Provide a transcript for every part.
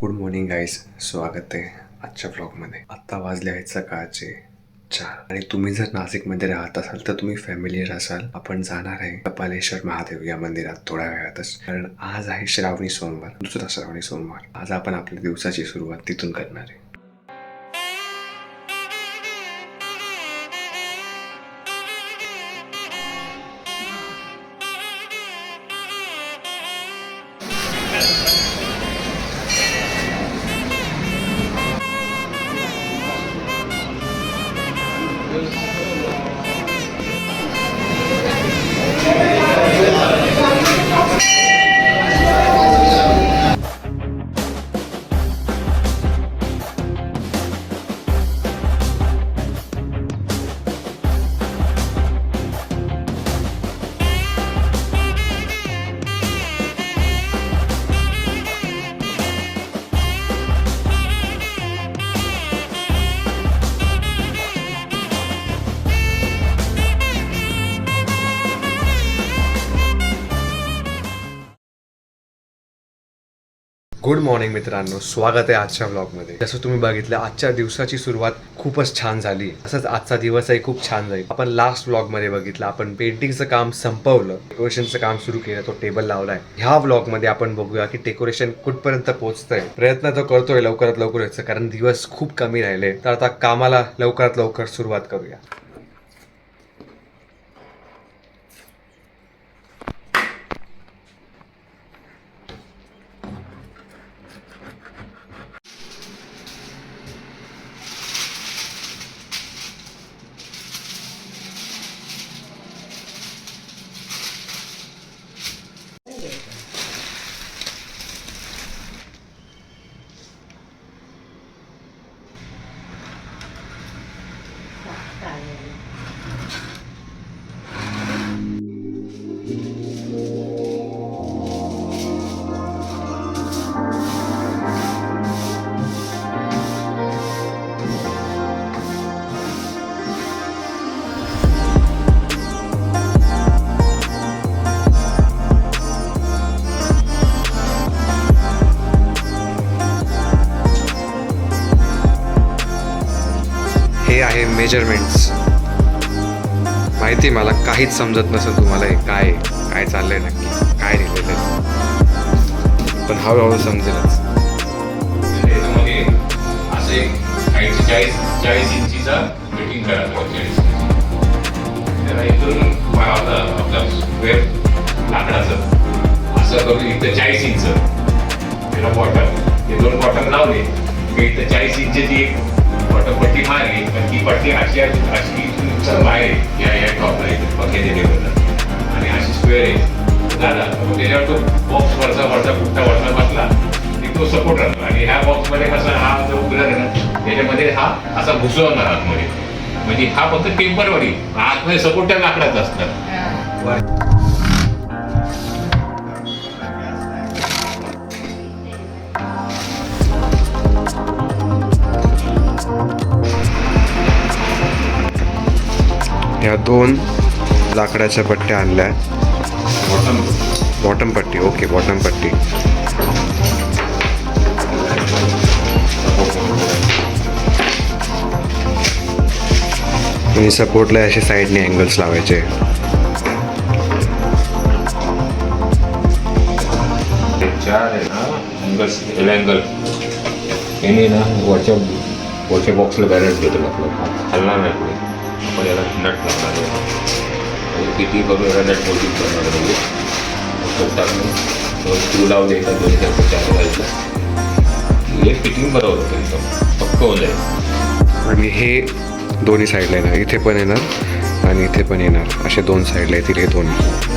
Good morning guys, स्वागत आहे आजच्या व्लॉगमध्ये. आत्ता वाजले आहेत सकाळचे 4 आणि तुम्ही जर नाशिकमध्ये राहत असाल तर तुम्ही फॅमिलियर असाल. आपण जाणार आहे कपालेश्वर महादेव या मंदिरात थोड्या वेळातच, कारण आज आहे श्रावणी सोमवार, दुसरा श्रावणी सोमवार. आज आपण आपल्या दिवसाची सुरुवात तिथून करणार आहे. गुड मॉर्निंग मित्रांनो, स्वागत आहे आजच्या व्लॉगमध्ये. जसं तुम्ही बघितलं, आजच्या दिवसाची सुरुवात खूपच छान झाली. तसंच आजचा दिवसही खूप छान जाईल. आपण लास्ट व्लॉगमध्ये बघितलं, आपण पेंटिंगचं काम संपवलं, डेकोरेशनचं काम सुरू केलं, तो टेबल लावलाय. ह्या व्लॉगमध्ये आपण बघूया की डेकोरेशन कुठपर्यंत पोहोचतंय. प्रयत्न तर करतोय लवकरात लवकर व्हायचं, कारण दिवस खूप कमी राहिले. तर आता कामाला लवकरात लवकर सुरुवात करूया. हे आहे मेजरमेंट्स. माहिती मला काहीच समजत नसेल तुम्हाला हे काय चाललंय, नक्की काय लिहिलेलं आहे, पण हळूहळू समजेलच. त्याच्यामध्ये असे 40 इंचीचा फिटिंग करायचं. त्याला इथून आपला स्क्वेअर लाकडाचं असं करून इथं 40 इंच त्याला बॉटम, हे 2 बॉटम लावले की इथं 40 इंचची एक बॉटम पट्टी मारली. पण ती पट्टी अशी बाहेर या टॉपला इथे पक्के दिले होतं आणि अशी स्क्वेअर आहे झाला. त्याच्यावर तो बॉक्स वरचा पुट्टा बसला की तो सपोर्ट राहतो. आणि ह्या बॉक्समध्ये कसा हा जो उघडा आहे ना, त्याच्यामध्ये हा असा घुसवणार आतमध्ये, म्हणजे हा फक्त टेम्परवरी आतमध्ये सपोर्ट त्या लाकडाचा असतात. ह्या 2 लाकडाच्या पट्ट्या आणल्या. बॉटम पट्टी, ओके, बॉटम पट्टी. आणि सपोर्टला असे साईडने अँगल्स लावायचे. चार आहे ना अँगल्स, अँगल यांनी ना वरच्या बॉक्सला बॅलन्स देतो. आपलं हलणार नाही पुढे. आपण याला नट लागणार आहे, किती करून याला नट मोठी करणार म्हणजे स्क्रू लावले का 2-4 घालतं, हे फिटिंग बरोबर होतं, एकदम पक्क होत आहे. आणि हे दोन्ही साईडला येणार, इथे पण येणार आणि इथे पण येणार, असे 2 साईडला येतील हे दोन्ही.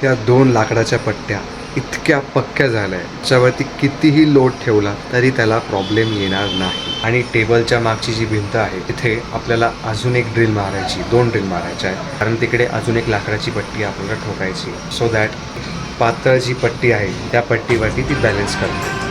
त्या 2 लाकडाच्या पट्ट्या इतक्या पक्क्या झाल्या आहे, त्याच्यावरती कितीही लोड ठेवला तरी त्याला प्रॉब्लेम येणार नाही. आणि टेबलच्या मागची जी भिंत आहे तिथे आपल्याला अजून एक ड्रिल मारायची, 2 ड्रिल मारायच्या आहे, कारण तिकडे अजून एक लाकडाची पट्टी आपल्याला ठोकायची, सो दॅट पातळ जी पट्टी आहे त्या पट्टीवरती ती बॅलन्स करते.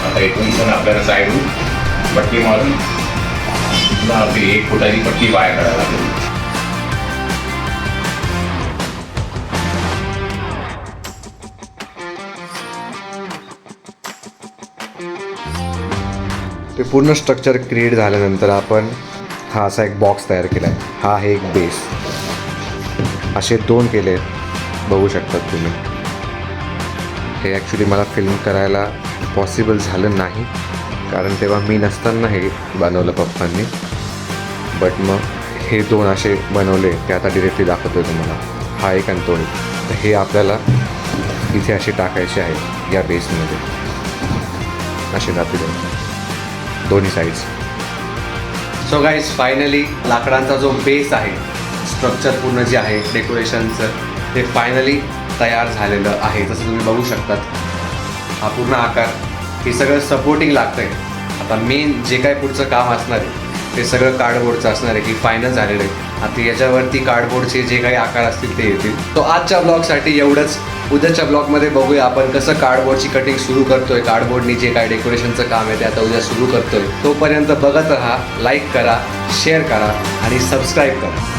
आता इथून पण आपल्याला साईडून पट्टी मारून पुन्हा आपली 1 फुटाची पट्टी बाहेर काढायला लागेल. ते पूर्ण स्ट्रक्चर क्रिएट झाल्यानंतर आपण हा असा एक बॉक्स तयार केला आहे. हा आहे एक बेस. असे 2 केले आहेत, बघू शकतात तुम्ही. हे ॲक्च्युली मला फिल्म करायला पॉसिबल झालं नाही, कारण तेव्हा मी नसताना हे बनवलं पप्पांनी. बट मग हे 2 असे बनवले ते आता डिरेक्टली दाखवतो आहे तुम्हाला. हा एक आणि 2. तर हे आपल्याला इथे असे टाकायचे आहे या बेसमध्ये, असे दाखवले दोन्ही साईड्स. सो गाईज, फायनली लाकडांचा जो बेस आहे, स्ट्रक्चर पूर्ण जे आहे डेकोरेशनचं, ते फायनली तयार झालेलं आहे. जसं तुम्ही बघू शकतात, हा पूर्ण आकार, हे सगळं सपोर्टिंग लागतं आहे. आता मेन जे काय पुढचं काम असणार आहे ते सगळं कार्डबोर्डचं असणार आहे, की फायनल झालेलं आहे. आता याच्यावरती कार्डबोर्डचे जे काही आकार असतील ते येतील. तो आजच्या ब्लॉगसाठी एवढंच. उद्याच्या ब्लॉगमध्ये बघूया आपण कसं कार्डबोर्डची कटिंग सुरू करतोय. कार्डबोर्डनी जे काय डेकोरेशनचं काम आहे ते आता उद्या सुरू करतोय. तोपर्यंत बघत राहा, लाईक करा, शेअर करा आणि सबस्क्राईब करा.